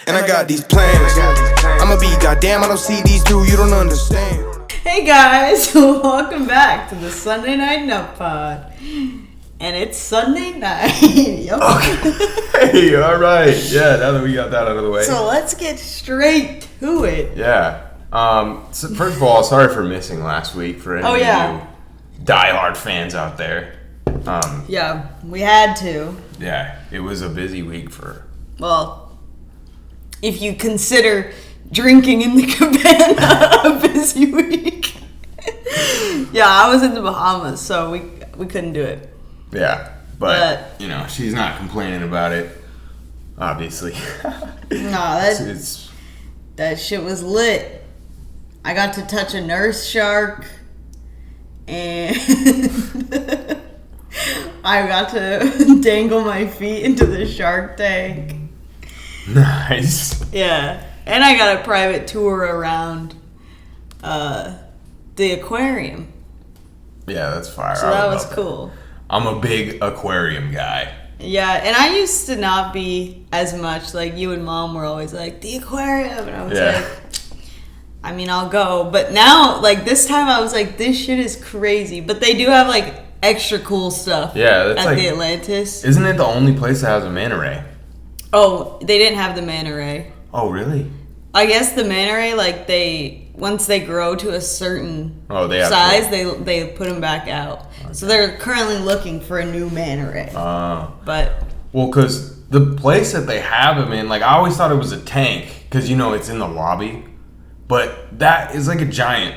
And I got these plans. I'ma be goddamn, I don't see these through, you don't understand. Hey guys, welcome back to the Sunday Night Nut Pod. And it's Sunday night. Yep. Okay. Hey, alright. Yeah, now that we got that out of the way. So let's get straight to it. Yeah. So first of all, sorry for missing last week for any of you diehard fans out there. Yeah, we had to. Yeah, it was a busy week for... Well, if you consider drinking in the cabana a busy week. Yeah, I was in the Bahamas, so we couldn't do it. Yeah, but you know, she's not complaining about it, obviously. No, that shit was lit. I got to touch a nurse shark, and I got to dangle my feet into the shark tank. Nice. Yeah, and I got a private tour around the aquarium. Yeah, that's fire. So that was cool. I'm a big aquarium guy. Yeah, and I used to not be as much. Like, you and Mom were always like, the aquarium. And I was like, I mean, I'll go. But now, like, this time I was like, this shit is crazy. But they do have, like, extra cool stuff that's at like, the Atlantis. Isn't it the only place that has a manta ray? Oh, they didn't have the manta ray. Oh, really? I guess the manta ray, like, once they grow to a certain size, they put them back out. Okay. So they're currently looking for a new manta ray. Well, because the place that they have them in, like, I always thought it was a tank because, you know, it's in the lobby. But that is like a giant,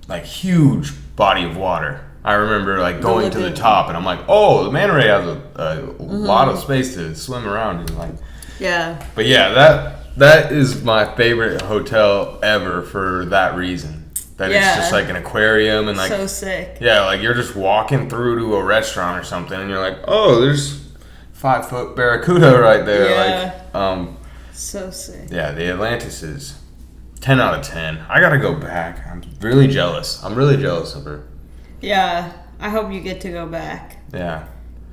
like, huge body of water. I remember, like, going to the top and I'm like, oh, the manta ray has a lot of space to swim around in. Like, yeah. But yeah, that is my favorite hotel ever for that reason. That it's just like an aquarium and like so sick. Yeah, like you're just walking through to a restaurant or something and you're like, oh, there's 5-foot barracuda right there. Yeah. Like, so sick. Yeah, the Atlantis is 10 out of 10. I gotta go back. I'm really jealous. I'm really jealous of her. Yeah, I hope you get to go back. Yeah.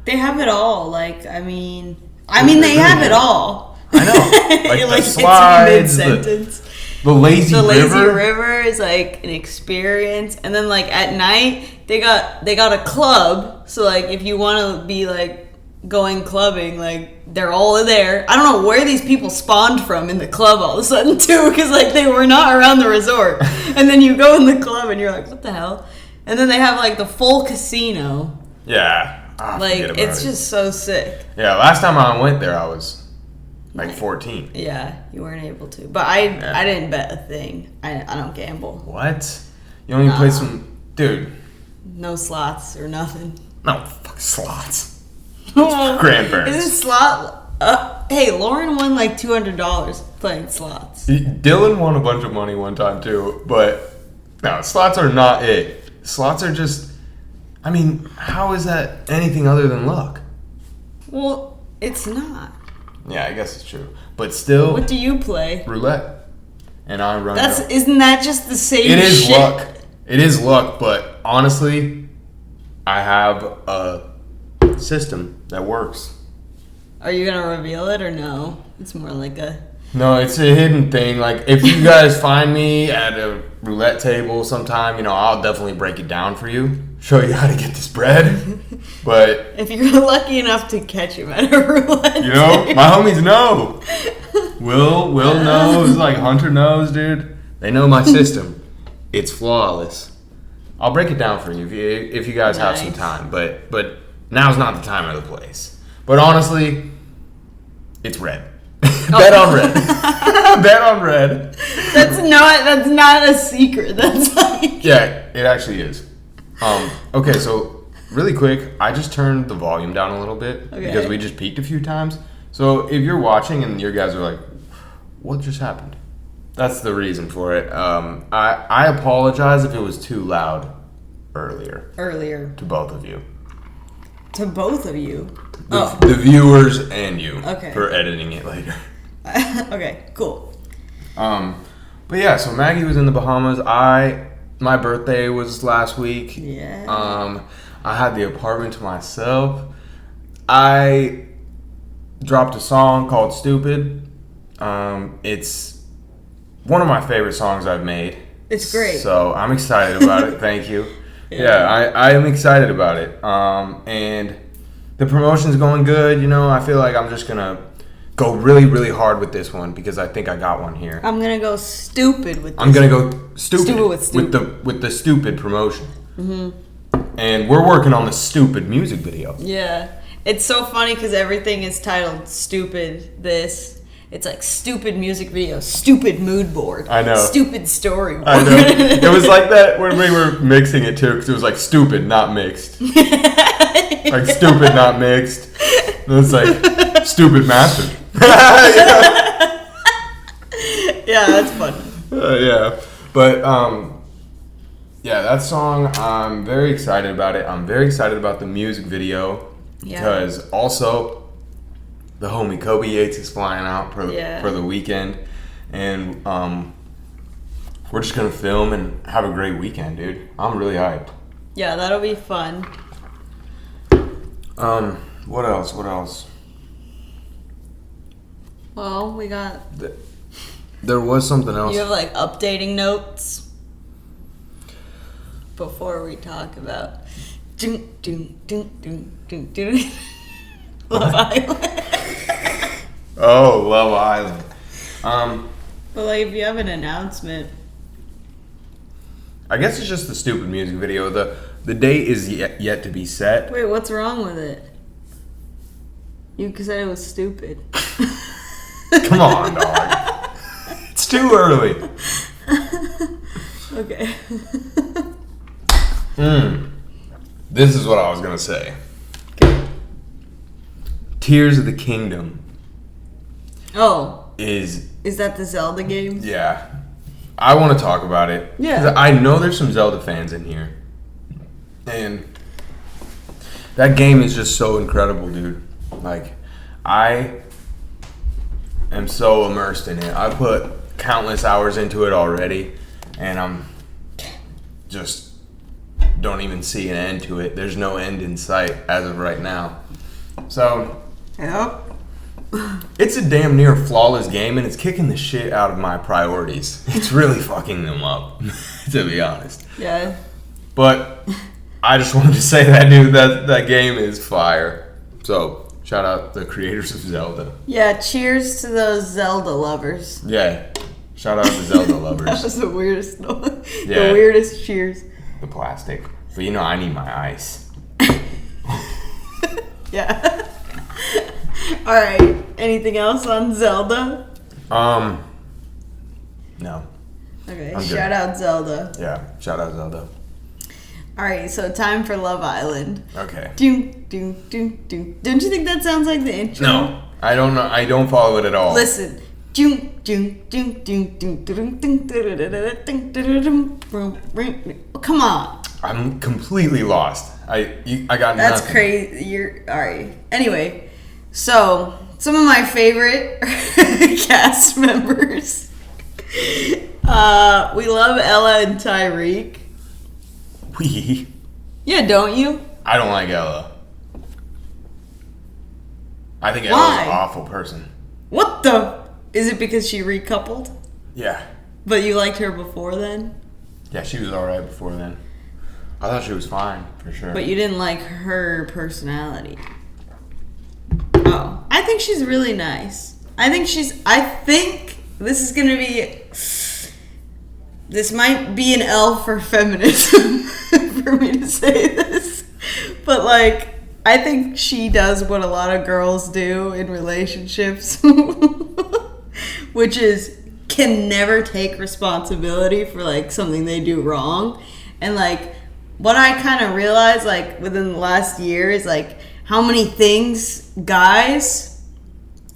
They have it all. Like, I mean, they have it all. I know. Like, the slides, the lazy river. The lazy river is like an experience. And then, like, at night, they got a club. So, like, if you want to be, like, going clubbing, like, they're all there. I don't know where these people spawned from in the club all of a sudden, too. Because, like, they were not around the resort. And then you go in the club and you're like, what the hell? And then they have, like, the full casino. Yeah. Like, it's just so sick. Yeah, last time I went there, I was, like, 14. Yeah, you weren't able to. But I didn't bet a thing. I don't gamble. What? You only play some... Dude. No slots or nothing. No, fuck slots. Grandparents. Isn't slot... hey, Lauren won, like, $200 playing slots. Dylan won a bunch of money one time, too. But, no, slots are not it. Slots are just... I mean, how is that anything other than luck? Well, it's not. Yeah, I guess it's true. But still... What do you play? Roulette. And I run... Isn't that just the same shit? It is luck. It is luck, but honestly, I have a system that works. Are you going to reveal it or no? It's more like a... No, it's a hidden thing. Like, if you guys find me at a roulette table sometime, you know, I'll definitely break it down for you. Show you how to get this bread. But... if you're lucky enough to catch him at a roulette you know, my homies know. Will knows, like, Hunter knows, dude. They know my system. It's flawless. I'll break it down for you if you guys have some time. But now's not the time or the place. But honestly, it's red. Bet on red. Bet on red. That's not a secret. That's like... Yeah, it actually is. Okay, so really quick, I just turned the volume down a little bit because we just peaked a few times. So if you're watching and your guys are like, what just happened? That's the reason for it. I apologize if it was too loud earlier. To both of you. To both of you? The viewers and you. Okay. For editing it later. Okay, cool. But yeah, so Maggie was in the Bahamas. My birthday was last week. Yeah. I had the apartment to myself. I dropped a song called Stupid. It's one of my favorite songs I've made. It's great. So I'm excited about it. Thank you. Yeah, I am excited about it. And the promotion's going good. You know, I feel like I'm just gonna go really, really hard with this one because I think I got one here. I'm gonna go stupid with this. I'm gonna go stupid with stupid. with the stupid promotion. And we're working on the stupid music video. Yeah. It's so funny because everything is titled stupid this. It's like stupid music video, stupid mood board. I know. Stupid storyboard. I know. It was like that when we were mixing it too, because it was like stupid, not mixed. Like stupid, not mixed. And it's like stupid mastered. Yeah, that's funny. Yeah. But, yeah, that song, I'm very excited about it. I'm very excited about the music video. Yeah. Because also, the homie Kobe Yates is flying out for the weekend. And we're just going to film and have a great weekend, dude. I'm really hyped. Yeah, that'll be fun. What else? Well, we got... There was something else. You have, like, updating notes before we talk about... Love Island. Oh, Love Island. But, like, if you have an announcement... I guess it's just the stupid music video. The date is yet to be set. Wait, what's wrong with it? You said it was stupid. Come on, dog. It's too early. Okay. This is what I was going to say. Okay. Tears of the Kingdom. Oh. Is that the Zelda game? Yeah. I want to talk about it. Yeah. 'Cause I know there's some Zelda fans in here. And that game is just so incredible, dude. Like, I am so immersed in it. I put countless hours into it already, and I'm just don't even see an end to it. There's no end in sight as of right now. So, Yep. it's a damn near flawless game, and it's kicking the shit out of my priorities. It's really fucking them up, to be honest. Yeah. But I just wanted to say that, dude, that game is fire. So, shout out the creators of Zelda. Yeah, cheers to those Zelda lovers. Yeah, shout out the Zelda That lovers. was the weirdest one. Yeah. The weirdest cheers. The plastic. But you know, I need my ice. Yeah. Alright, anything else on Zelda? No. Okay, I'm good. shout out Zelda. Yeah, shout out Zelda. Alright, so time for Love Island. Okay. Doom, doom, doom, doom. Don't you think that sounds like the intro? No, I don't know. I don't follow it at all. Listen. Doom, doom, doom, doom, doom, doom, doom, doom, doom, doom. Come on. I'm completely lost. I got That's nothing. crazy. You're alright. Anyway, so some of my favorite cast members. We love Ella and Tyreek. We. Yeah, don't you? I don't like Ella. I think Why? Ella's an awful person. What the? Is it because she recoupled? Yeah. But you liked her before then? Yeah, she was alright before then. I thought she was fine, for sure. But you didn't like her personality. Oh. I think she's really nice. I think this is gonna be... This might be an L for feminism for me to say this. But, like, I think she does what a lot of girls do in relationships. Which is, can never take responsibility for, like, something they do wrong. And, like, what I kind of realized, like, within the last year is, like, how many things guys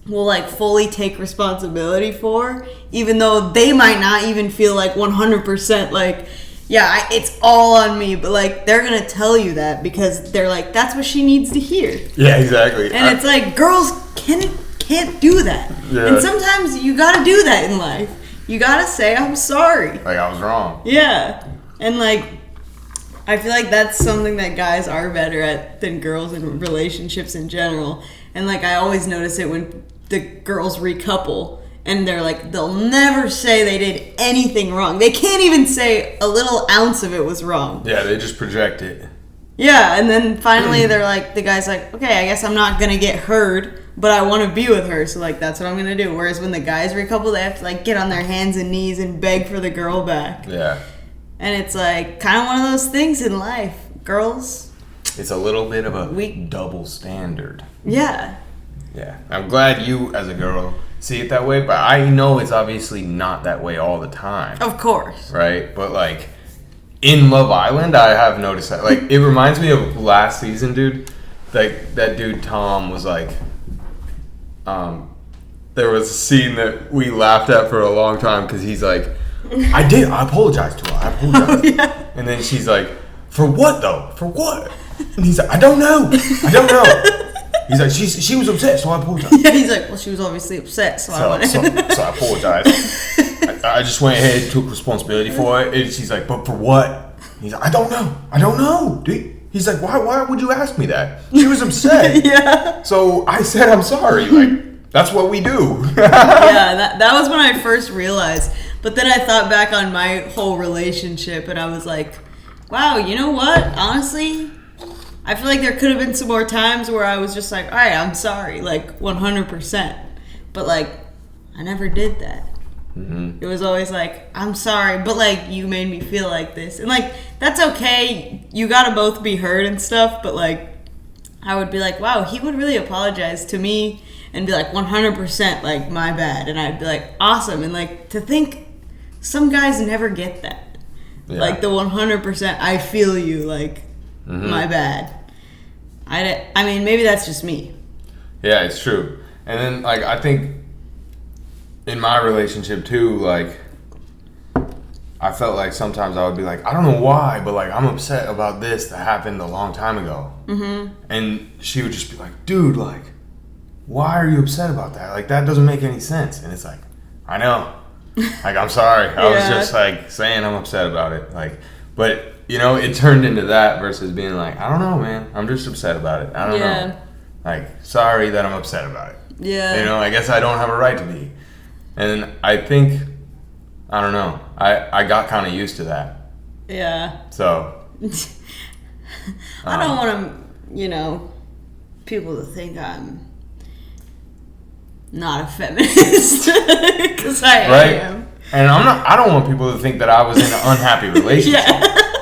will, like, fully take responsibility for, even though they might not even feel, like, 100%, like, yeah, it's all on me, but, like, they're gonna tell you that because they're like, that's what she needs to hear. Yeah, exactly. And it's like, girls can't do that. Yeah. And sometimes you gotta do that in life. You gotta say, I'm sorry. Like, I was wrong. Yeah. And, like, I feel like that's something that guys are better at than girls in relationships in general. And, like, I always notice it when the girls recouple. and they're like, they'll never say they did anything wrong. They can't even say a little ounce of it was wrong. Yeah, they just project it. Yeah, and then finally they're like, the guy's like, okay, I guess I'm not gonna get heard, but I want to be with her, so like that's what I'm gonna do. Whereas when the guys recouple, they have to like get on their hands and knees and beg for the girl back. Yeah. And it's like kind of one of those things in life, girls. It's a little bit of a double standard. Yeah. Yeah. I'm glad you, as a girl, see it that way, but I know it's obviously not that way all the time. Of course. Right? But like in Love Island, I have noticed that. Like, it reminds me of last season, dude. Like, that dude Tom was like, there was a scene that we laughed at for a long time because he's like, I apologized to her. I apologized. Oh, yeah. And then she's like, for what though? For what? And he's like, I don't know. He's like, she was upset, so I apologized. Yeah, he's like, well, she was obviously upset, so I wanted So I apologized. I just went ahead and took responsibility for it. And she's like, but for what? He's like, I don't know, dude. He's like, why would you ask me that? She was upset. Yeah. So I said, I'm sorry. Like, that's what we do. Yeah, that was when I first realized. But then I thought back on my whole relationship, and I was like, wow, you know what? Honestly, I feel like there could have been some more times where I was just like, all right, I'm sorry, like 100%. But like, I never did that. Mm-hmm. It was always like, I'm sorry, but like, you made me feel like this. And like, that's okay. You gotta both be heard and stuff. But like, I would be like, wow, he would really apologize to me and be like 100% like, my bad. And I'd be like, awesome. And like, to think some guys never get that. Yeah. Like the 100% I feel you, like, my bad. I mean, maybe that's just me. Yeah, it's true. And then, like, I think in my relationship, too, like, I felt like sometimes I would be like, I don't know why, but, like, I'm upset about this that happened a long time ago. Mm-hmm. And she would just be like, dude, like, why are you upset about that? Like, that doesn't make any sense. And it's like, I know. Like, I'm sorry. I was just, like, saying I'm upset about it. Like, but... You know, it turned into that versus being like, I don't know, man. I'm just upset about it. I don't know. Like, sorry that I'm upset about it. Yeah. You know, I guess I don't have a right to be. And I think, I don't know. I got kind of used to that. Yeah. So. I don't want to, people to think I'm not a feminist. Because I am. And I don't want people to think that I was in an unhappy relationship.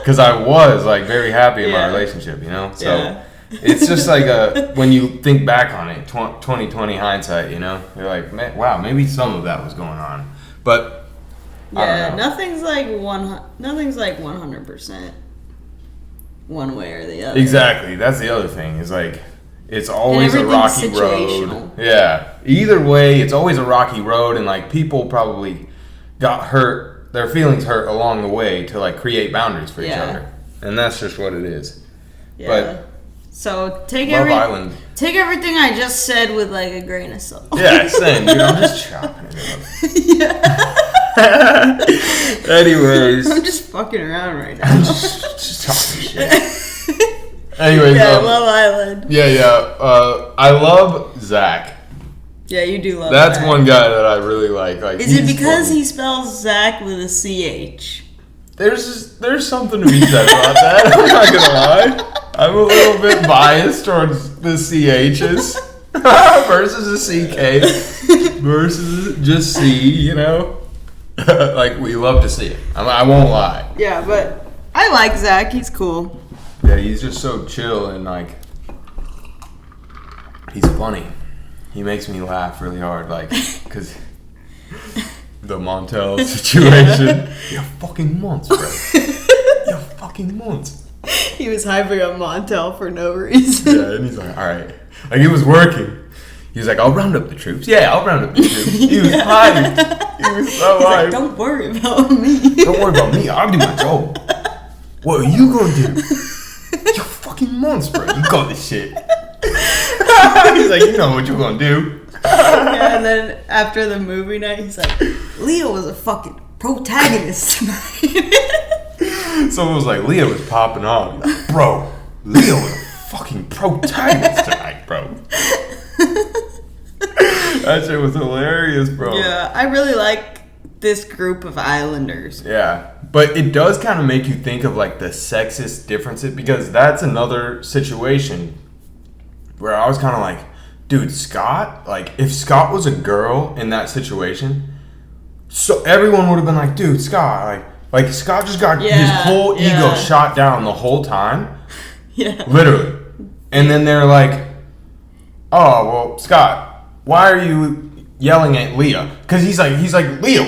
Because I was, like, very happy in my relationship, So it's just like when you think back on it, 20/20 hindsight, you're like, man, wow, maybe some of that was going on. But I don't know. Nothing's like 100% one way or the other. Exactly. That's the other thing. Is like it's always a rocky road. Yeah. Either way, it's always a rocky road, and like people probably got hurt. Their feelings hurt along the way to like create boundaries for each other, and that's just what it is. Yeah. But so take everything I just said with like a grain of salt. Yeah, same. Dude, I'm just chopping it up. Yeah. Anyways, I'm just fucking around right now. I'm just talking shit. Anyways, Love Island. Yeah. I love Zach. Yeah, you do love That's Zach. One guy that I really like. Is it because he spells Zach with a CH? There's something to be said about that. I'm not gonna lie. I'm a little bit biased towards the CHs versus the CK versus just C. Like we love to see it. I won't lie. Yeah, but I like Zach. He's cool. Yeah, he's just so chill and like he's funny. He makes me laugh really hard, like, because the Montel situation. You're fucking months, bro. You're fucking months. He was hyping up Montel for no reason. Yeah, and he's like, all right. Like, it was working. He was like, I'll round up the troops. Yeah, I'll round up the troops. He was hyped. He was so hyped. Like, don't worry about me. Don't worry about me. I'll do my job. What are you going to do? You're fucking months, bro. You got this shit. He's like, you know what you're gonna do. Yeah, and then after the movie night, he's like, Leo was a fucking protagonist tonight. Someone was like, Leo was popping off. Like, bro, Leo was a fucking protagonist tonight, bro. That shit was hilarious, bro. Yeah, I really like this group of islanders. Yeah, but it does kind of make you think of like the sexist differences, because that's another situation where I was kind of like, dude, Scott, like if Scott was a girl in that situation, so everyone would have been like, dude, Scott, like Scott just got his whole ego shot down the whole time. Yeah. Literally. And then they're like, oh, well, Scott, why are you yelling at Leah? Because he's like, Leah,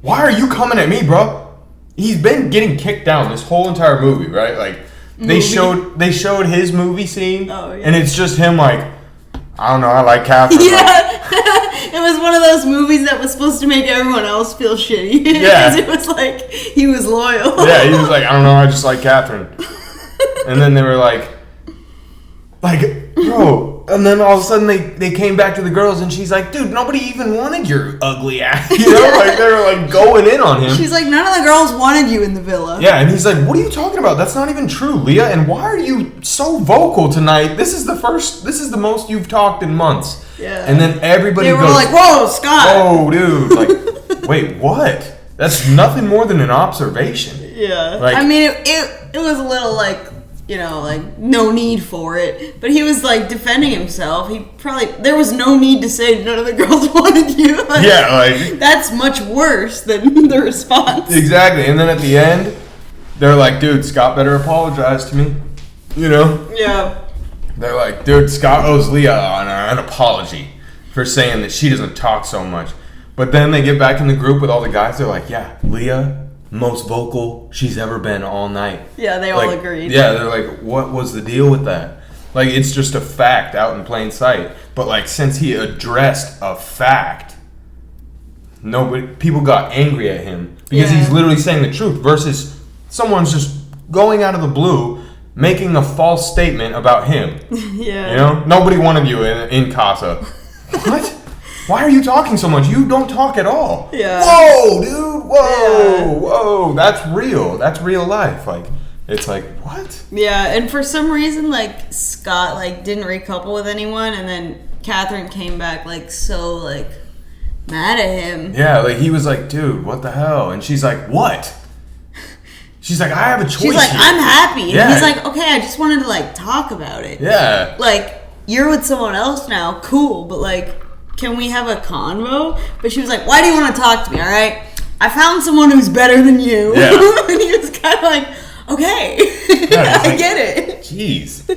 why are you coming at me, bro? He's been getting kicked down this whole entire movie, right? Like they showed his movie scene, and it's just him like, I don't know, I like Catherine. Yeah. It was one of those movies that was supposed to make everyone else feel shitty. Yeah. Because it was like, he was loyal. Yeah, he was like, I don't know, I just like Catherine. And then they were like, bro. And then all of a sudden they came back to the girls, and she's like, dude, nobody even wanted your ugly ass. You know, like they were like going in on him. She's like, none of the girls wanted you in the villa. Yeah, and he's like, what are you talking about? That's not even true, Leah. And why are you so vocal tonight? This is the most you've talked in months. Yeah. And then everybody goes, like, whoa, Scott. Whoa, dude. Like, wait, what? That's nothing more than an observation. Yeah. Like, I mean, it was a little like, you know, like, no need for it. But he was, like, defending himself. There was no need to say none of the girls wanted you. Like, yeah, like. That's much worse than the response. Exactly. And then at the end, they're like, dude, Scott better apologize to me. You know? Yeah. They're like, dude, Scott owes Leah an apology for saying that she doesn't talk so much. But then they get back in the group with all the guys. They're like, yeah, Leah, most vocal she's ever been all night. Yeah, they all agreed. Yeah, they're like, what was the deal with that? Like, it's just a fact out in plain sight. But like, since he addressed a fact, people got angry at him because he's literally saying the truth, versus someone's just going out of the blue making a false statement about him. Yeah. You know, nobody wanted you in Casa. What? Why are you talking so much? You don't talk at all. Yeah. Whoa, dude. Whoa. That's real. That's real life. Like, it's like, what? Yeah, and for some reason, like, Scott, like, didn't recouple with anyone, and then Catherine came back, like, so, like, mad at him. Yeah, like, he was like, dude, what the hell? And she's like, what? She's like, I have a choice. She's like, here. I'm happy. Yeah. And he's like, okay, I just wanted to, like, talk about it. Yeah. Like, you're with someone else now, cool, but, like, can we have a convo? But she was like, why do you want to talk to me, all right? I found someone who's better than you. Yeah. And he was kind of like, okay, Yeah, I get it. Jeez.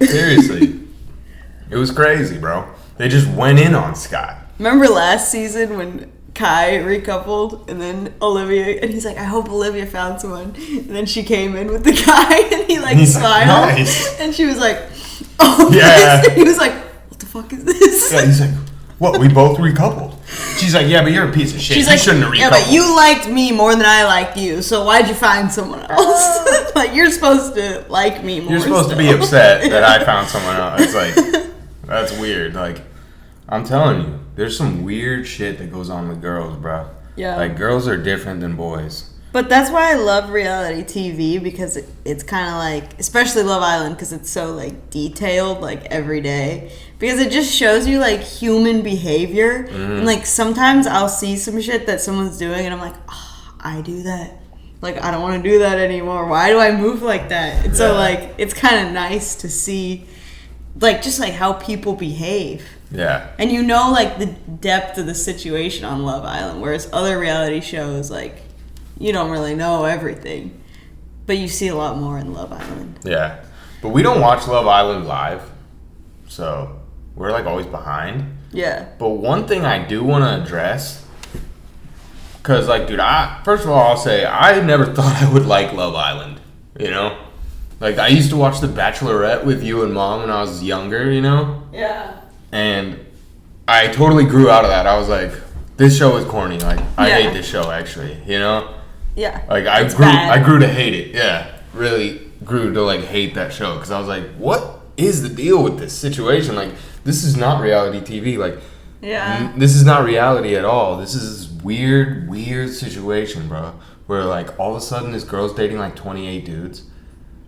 Seriously. It was crazy, bro. They just went in on Scott. Remember last season when Kai recoupled and then Olivia, and he's like, I hope Olivia found someone. And then she came in with the guy and he like smiled. Like, nice. And she was like, oh, yeah. And he was like, what the fuck is this? Yeah, he's like, what, we both recoupled? She's like, yeah, but you're a piece of shit. She's you like, shouldn't have recoupled. yeah, but you liked me more than I liked you, so why'd you find someone else? Like, you're supposed to like me more. You're supposed to be upset that I found someone else. It's like, that's weird. Like, I'm telling you, there's some weird shit that goes on with girls, bro. Yeah. Like, girls are different than boys. But that's why I love reality TV, because it's kind of like, especially Love Island, because it's so like detailed, like every day. Because it just shows you like human behavior. And like sometimes I'll see some shit that someone's doing and I'm like, oh, I do that. Like, I don't want to do that anymore. Why do I move like that? And so like, it's kind of nice to see like just like how people behave. Yeah. And you know like the depth of the situation on Love Island, whereas other reality shows, like, you don't really know everything, but you see a lot more in Love Island. Yeah. But we don't watch Love Island live, so we're like always behind. Yeah. But one thing I do want to address, because like, dude, first of all, I'll say I never thought I would like Love Island, you know? Like, I used to watch The Bachelorette with you and Mom when I was younger, you know? Yeah. And I totally grew out of that. I was like, this show is corny. Like, I hate this show, actually, you know? Yeah. Like, It's bad. I grew to hate it. Yeah. Really grew to, like, hate that show. Because I was like, what is the deal with this situation? Like, this is not reality TV. Like, Yeah. this is not reality at all. This is this weird situation, bro. Where, like, all of a sudden this girl's dating, like, 28 dudes.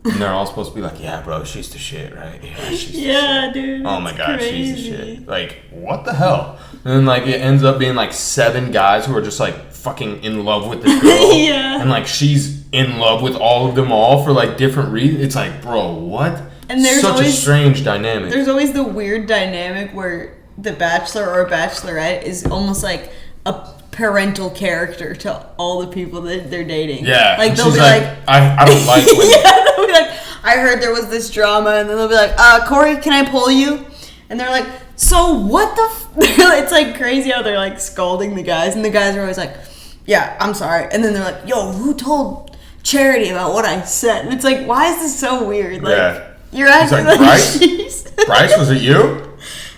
And they're all supposed to be like, yeah, bro, she's the shit, right? Yeah, she's the Yeah, shit. dude. Oh my it's god, crazy. she's the shit. Like, what the hell? And then, like, it ends up being, like, 7 guys who are just, like, fucking in love with this girl. Yeah. And, like, she's in love with all of them all for, like, different reasons. It's like, bro, what? And there's such a always- strange dynamic. There's always the weird dynamic where the bachelor or bachelorette is almost like a parental character to all the people that they're dating. Yeah. Like and they'll she's be like, I don't like when... yeah, they'll be like, I heard there was this drama, and then they'll be like, Corey, can I pull you? And they're like, so what the it's like crazy how they're like scolding the guys, and the guys are always like, yeah, I'm sorry. And then they're like, yo, who told Charity about what I said? And it's like, why is this so weird? Like, Yeah. you're acting like, like Bryce? she's... Bryce, was it you?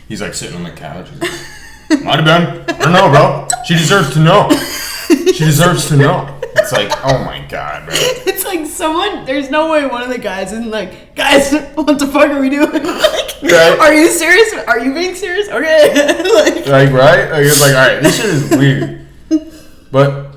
He's like sitting on the couch. Might have been. I don't know, bro. She deserves to know. She deserves to know. It's like, oh my god, bro. It's like someone, there's no way one of the guys isn't like, guys, what the fuck are we doing? Like, Right. Are you serious? Are you being serious? Okay. Like, right? Like, it's like, alright, this shit is weird. But,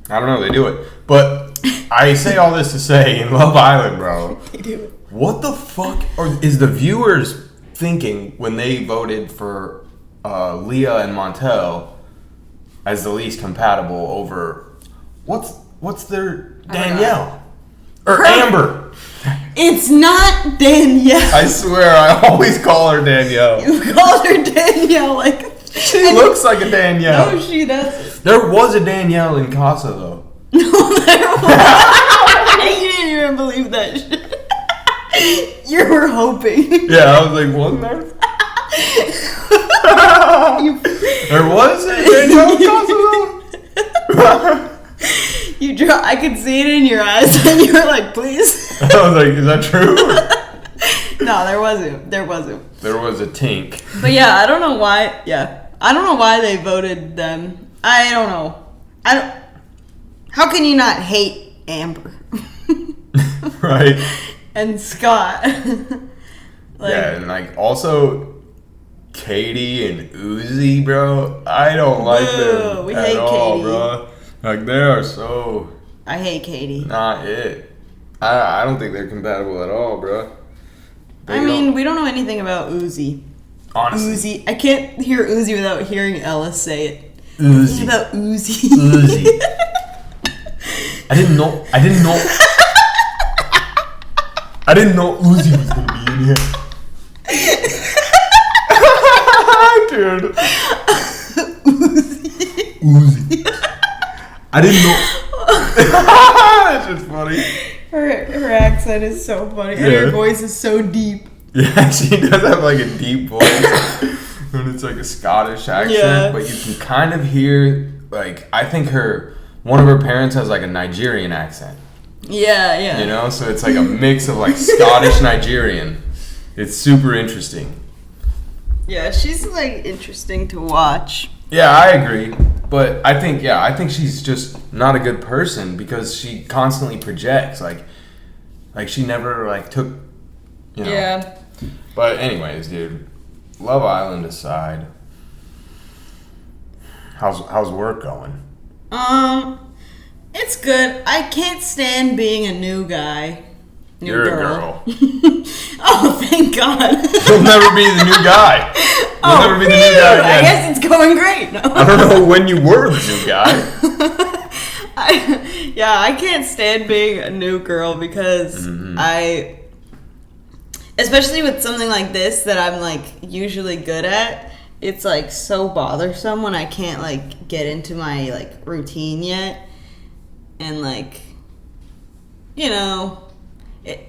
I don't know, they do it. But, I say all this to say, in Love Island, bro, They do it. what the fuck is the viewers thinking when they voted for Leah and Montel as the least compatible over what's their Danielle or Amber? It's not Danielle. I swear, I always call her Danielle. You called her Danielle, like She looks like a Danielle. no, she doesn't. There was a Danielle in Casa though. No, there was. You didn't even believe that shit. You were hoping. Yeah, I was like, wasn't there? There was a Danielle in Casa though. I could see it in your eyes, and you were like, "Please." I was like, is that true? No, there wasn't. There wasn't. There was a tink. But yeah, I don't know why. Yeah, I don't know why they voted them. I don't know. I don't. How can you not hate Amber? Right. And Scott. Yeah, and like also Katie and Uzi, bro. I don't like them we at hate all, Katie. bro. Like they are so I hate Katie. not it. I don't think they're compatible at all, bro. They I mean, don't- we don't know anything about Uzi. honestly, Uzi. I can't hear Uzi without hearing Ellis say it. Uzi. It's about Uzi. Uzi. I didn't know. I didn't know Uzi was gonna be in here. Dude. Uzi. I didn't know. That's just funny. Her accent is so funny, and Yeah. her voice is so deep. Yeah, she does have like a deep voice. And it's like a Scottish accent, Yeah. but you can kind of hear, like, I think one of her parents has like a Nigerian accent. Yeah, yeah. You know, so it's like a mix of like Scottish Nigerian. It's super interesting. Yeah, she's like interesting to watch. Yeah, I agree. But I think she's just not a good person because she constantly projects like she never like took, you know. Yeah. But anyways, dude, Love Island aside, how's work going? It's good. I can't stand being a new guy. You're a girl. Oh, thank God. You'll never be the new guy. You'll never be the new guy I again. guess it's going great. No. I don't know when you were the new guy. I can't stand being a new girl because especially with something like this that I'm like usually good at, it's like so bothersome when I can't like get into my like routine yet. And like, you know,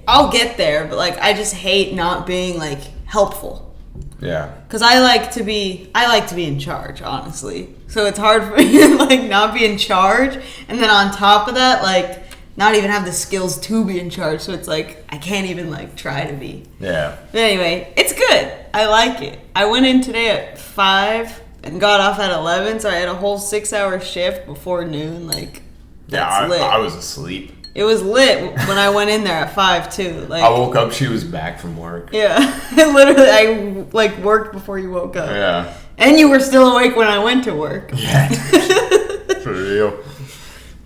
I'll get there, but like I just hate not being like helpful. Yeah. Cause I like to be in charge, honestly. So it's hard for me to like not be in charge, and then on top of that, like not even have the skills to be in charge. So it's like I can't even like try to be. Yeah. But anyway, it's good. I like it. I went in today at 5 and got off at 11, so I had a whole 6-hour shift before noon. Like, that's lit. I was asleep. It was lit when I went in there at 5 too. Like I woke up, she was back from work. yeah, literally, I like worked before you woke up. Yeah. And you were still awake when I went to work. Yeah. For real.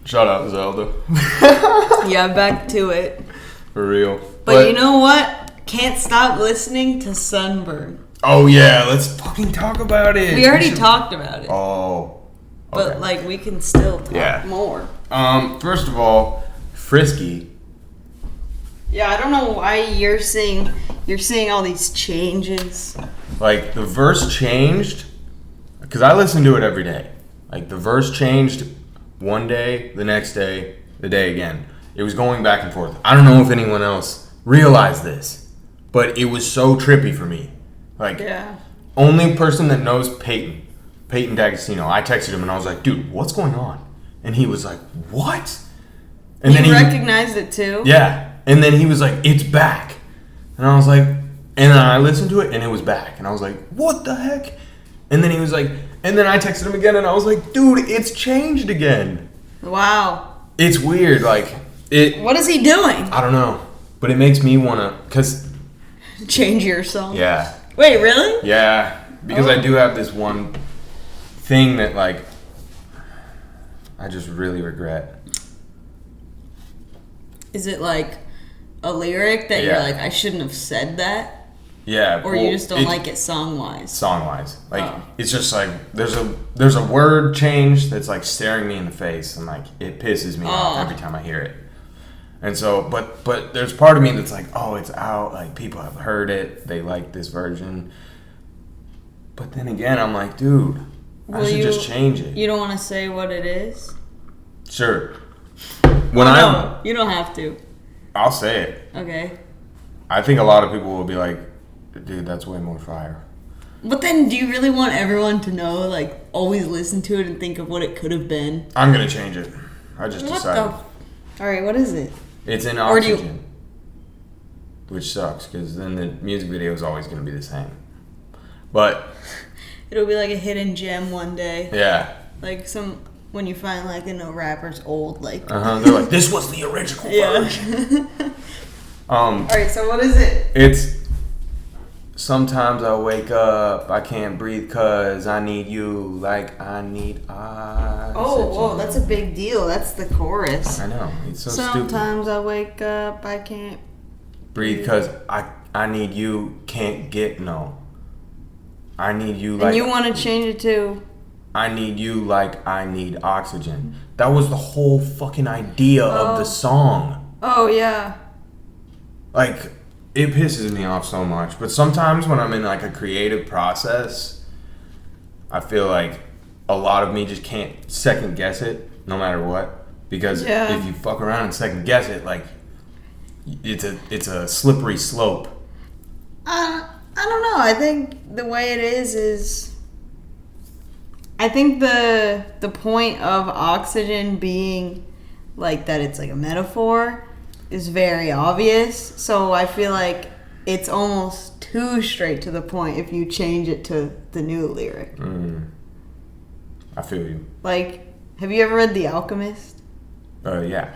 Shout out Zelda. Yeah, back to it. For For real. But you know what? Can't stop listening to Sunburn. Oh yeah, let's fucking talk about it. We already talked about it. Oh. Okay. But like we can still talk more. First of all, Frisky. Yeah, I don't know why you're seeing all these changes. Like the verse changed, because I listen to it every day. Like the verse changed one day, the next day, the day again. It was going back and forth. I don't know if anyone else realized this, but it was so trippy for me. Like, only person that knows Peyton D'Agostino. I texted him and I was like, dude, what's going on? And he was like, what? And then he recognized it too? Yeah. And then he was like, it's back. And I was like, and then I listened to it and it was back. And I was like, what the heck? And then he was like, and then I texted him again and I was like, dude, it's changed again. Wow. It's weird. Like, what is he doing? I don't know. But it makes me want to, because. Change your song? Yeah. Wait, really? Yeah. Because I do have this one thing that, like, I just really regret. Is it like a lyric that you're like, I shouldn't have said that? Yeah. Or you just don't like it song-wise? Song-wise. Like, it's just like, there's a word change that's like staring me in the face and like, it pisses me off every time I hear it. And so, but there's part of me that's like, oh, it's out. Like, people have heard it. They like this version. But then again, I'm like, dude, I should just change it. You don't want to say what it is? Sure. No, you don't have to. I'll say it. Okay. I think a lot of people will be like, dude, that's way more fire. But then do you really want everyone to know, like, always listen to it and think of what it could have been? I'm going to change it. I just decided. All right, what is it? It's in Oxygen. Which sucks, because then the music video is always going to be the same. But it'll be like a hidden gem one day. Yeah. Like when you find like a rapper's old like. They're like, this was the original version. All right, so what is it? It's sometimes I wake up, I can't breathe 'cause I need you like I need oxygen. Oh, whoa, that's a big deal. That's the chorus. I know. It's so stupid. Sometimes I wake up, I can't breathe 'cause I need you, can't get no. I need you like. And you want to change it to? I need you like I need oxygen. That was the whole fucking idea of the song. Oh, yeah. Like, it pisses me off so much. But sometimes when I'm in like a creative process, I feel like a lot of me just can't second guess it no matter what. Because if you fuck around and second guess it, like, it's a slippery slope. I don't know. I think the way it is I think the point of oxygen being like that it's like a metaphor is very obvious. So I feel like it's almost too straight to the point if you change it to the new lyric. I feel you. Like, have you ever read The Alchemist? Yeah.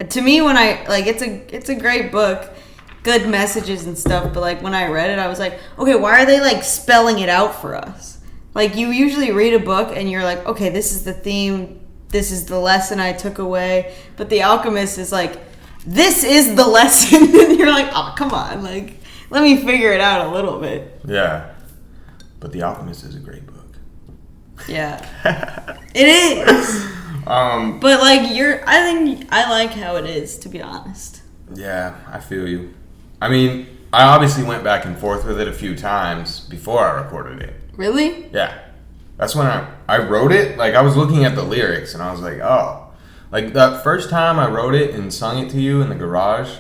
To me, when I like, it's a great book. Good messages and stuff, but like when I read it I was like, okay, why are they like spelling it out for us? Like, you usually read a book and you're like, okay, this is the theme, this is the lesson I took away, but The Alchemist is like, this is the lesson. And you're like, oh, come on, like, let me figure it out a little bit. Yeah, but The Alchemist is a great book. Yeah. It is. But like, I think I like how it is, to be honest. Yeah, I feel you. I mean, I obviously went back and forth with it a few times before I recorded it. Really? Yeah. That's when I wrote it. Like, I was looking at the lyrics and I was like, oh. Like, that first time I wrote it and sung it to you in the garage,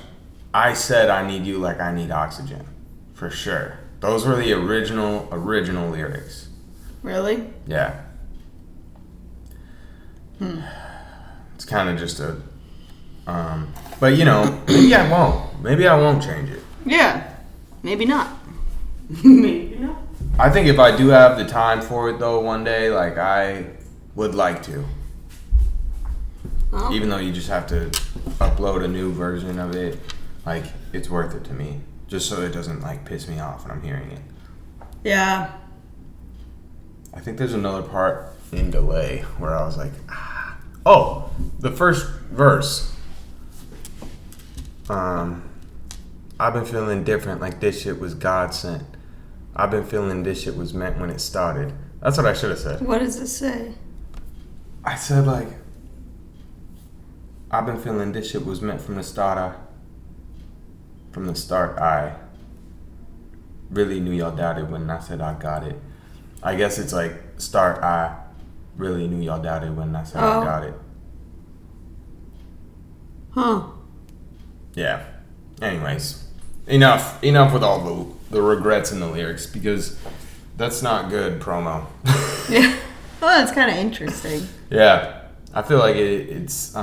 I said I need you like I need oxygen. For sure. Those were the original lyrics. Really? Yeah. It's kind of just a... but, you know, maybe I won't. Maybe I won't change it. Yeah. Maybe not. Maybe not. I think if I do have the time for it, though, one day, like, I would like to. Oh. Even though you just have to upload a new version of it, like, it's worth it to me. Just so it doesn't, like, piss me off when I'm hearing it. Yeah. I think there's another part in Delay where I was like, ah. Oh, the first verse. I've been feeling different, like this shit was God sent. I've been feeling this shit was meant when it started. That's what I should have said. What does it say? I said, like, I've been feeling this shit was meant from the start. I really knew y'all doubted when I said I got it. I guess it's like, I really knew y'all doubted when I said I got it. Huh. Yeah. Anyways, enough with all the regrets in the lyrics, because that's not good promo. Yeah. Well, that's kind of interesting. Yeah. I feel like it's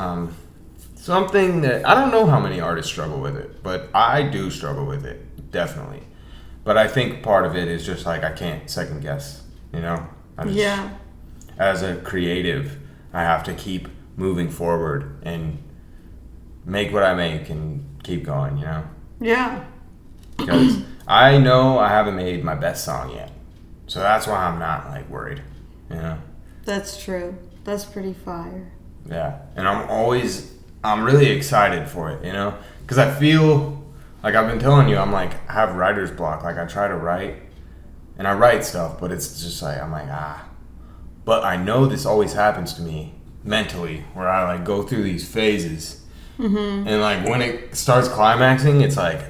something that I don't know how many artists struggle with it, but I do struggle with it, definitely. But I think part of it is just like I can't second guess, you know? As a creative, I have to keep moving forward and make what I make and keep going, you know? Yeah. Because I know I haven't made my best song yet. So that's why I'm not, like, worried, you know? That's true. That's pretty fire. Yeah. And I'm really excited for it, you know? Because I feel, like I've been telling you, I'm like, I have writer's block. Like, I try to write, and I write stuff, but it's just like, I'm like, But I know this always happens to me mentally, where I, like, go through these phases. Mm-hmm. And, like, when it starts climaxing, it's like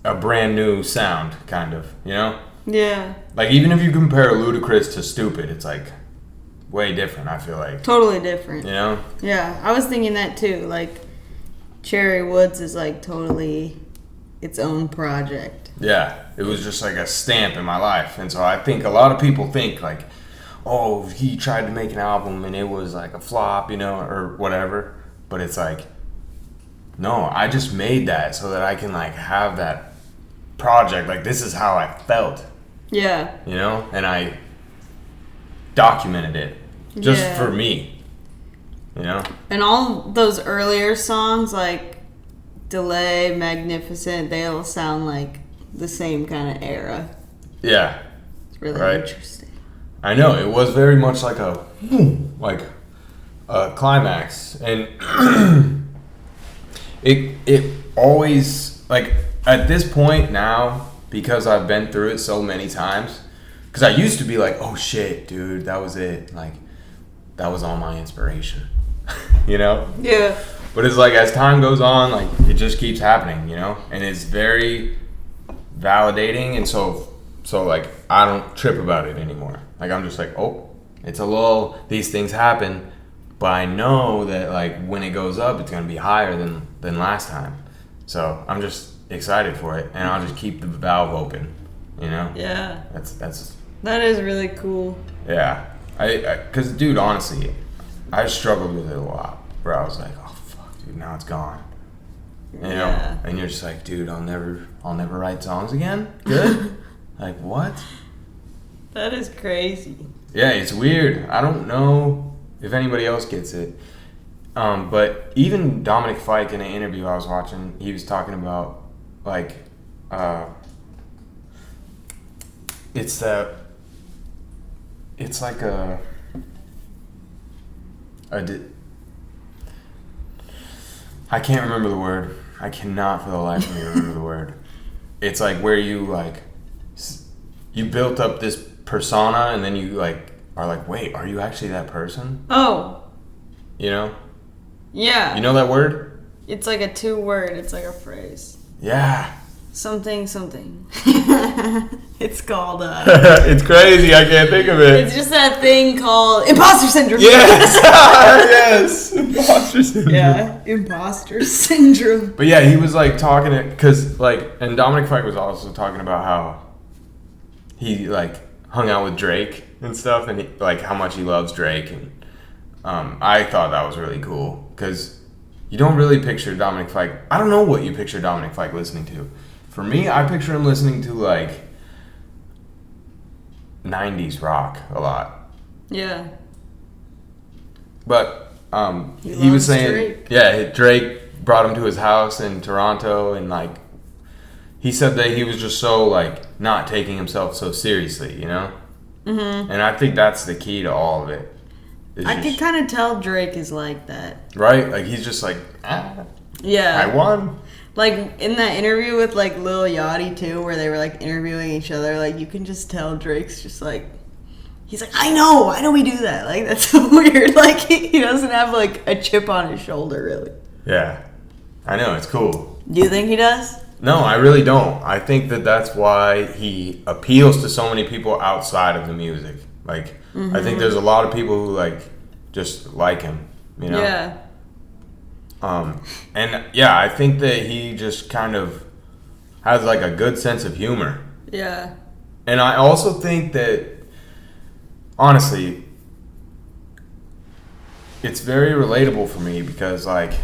a brand new sound, kind of, you know? Yeah. Like, even if you compare Ludacris to Stupid, it's, like, way different, I feel like. Totally different. You know? Yeah, I was thinking that too. Like, Cherry Woods is like totally its own project. Yeah, it was just like a stamp in my life. And so I think a lot of people think like, oh, he tried to make an album and it was like a flop, you know, or whatever. But it's like, no, I just made that so that I can like have that project. Like, this is how I felt. Yeah. You know? And I documented it just for me, you know? And all those earlier songs, like Delay, Magnificent, they all sound like the same kind of era. Yeah. It's really interesting. I know, it was very much like a climax. And it always, like, at this point now, because I've been through it so many times, because I used to be like, oh shit, dude, that was it. Like, that was all my inspiration. You know? Yeah. But it's like, as time goes on, like, it just keeps happening, you know? And it's very validating. And so like, I don't trip about it anymore. Like, I'm just like, oh, it's a lull. These things happen. But I know that, like, when it goes up, it's going to be higher than last time. So I'm just excited for it. And I'll just keep the valve open, you know? Yeah. That is really cool. Yeah. Because, dude, honestly, I struggled with it a lot. Where I was like, oh, fuck, dude, now it's gone. You know? And you're just like, dude, I'll never write songs again? Good? Like, what? That is crazy. Yeah, it's weird. I don't know if anybody else gets it. But even Dominic Fike, in an interview I was watching, he was talking about, like, it's like I can't remember the word. I cannot for the life of me remember the word. It's like where you, like, you built up this persona and then you, like, are like, wait, are you actually that person? Oh. You know? Yeah. You know that word? It's like a 2-word. It's like a phrase. Yeah. Something. It's called, it's crazy. I can't think of it. It's just that thing called imposter syndrome. Yes. Yes. Imposter syndrome. Yeah. Imposter syndrome. But yeah, he was like talking it because, like, and Dominic Fike was also talking about how he, like, hung out with Drake and stuff, and like how much he loves Drake, and I thought that was really cool because you don't really picture Dominic Fike. I don't know what you picture Dominic Fike listening to. For me, I picture him listening to, like, 90s rock a lot. Yeah. But he was saying, Drake. Yeah, Drake brought him to his house in Toronto, and, like, he said that he was just so, like, not taking himself so seriously, you know? Mm-hmm. And I think that's the key to all of it. I can kind of tell Drake is like that. Right? Like, he's just like, Yeah. I won. Like, in that interview with, like, Lil Yachty, too, where they were, like, interviewing each other, like, you can just tell Drake's just, like, he's like, I know, why do we do that? Like, that's so weird. Like, he doesn't have, like, a chip on his shoulder, really. Yeah. I know, it's cool. Do you think he does? No, I really don't. I think that that's why he appeals to so many people outside of the music. Like, I think there's a lot of people who, like, just like him, you know? Yeah. And yeah, I think that he just kind of has like a good sense of humor. Yeah. And I also think that, honestly, it's very relatable for me because like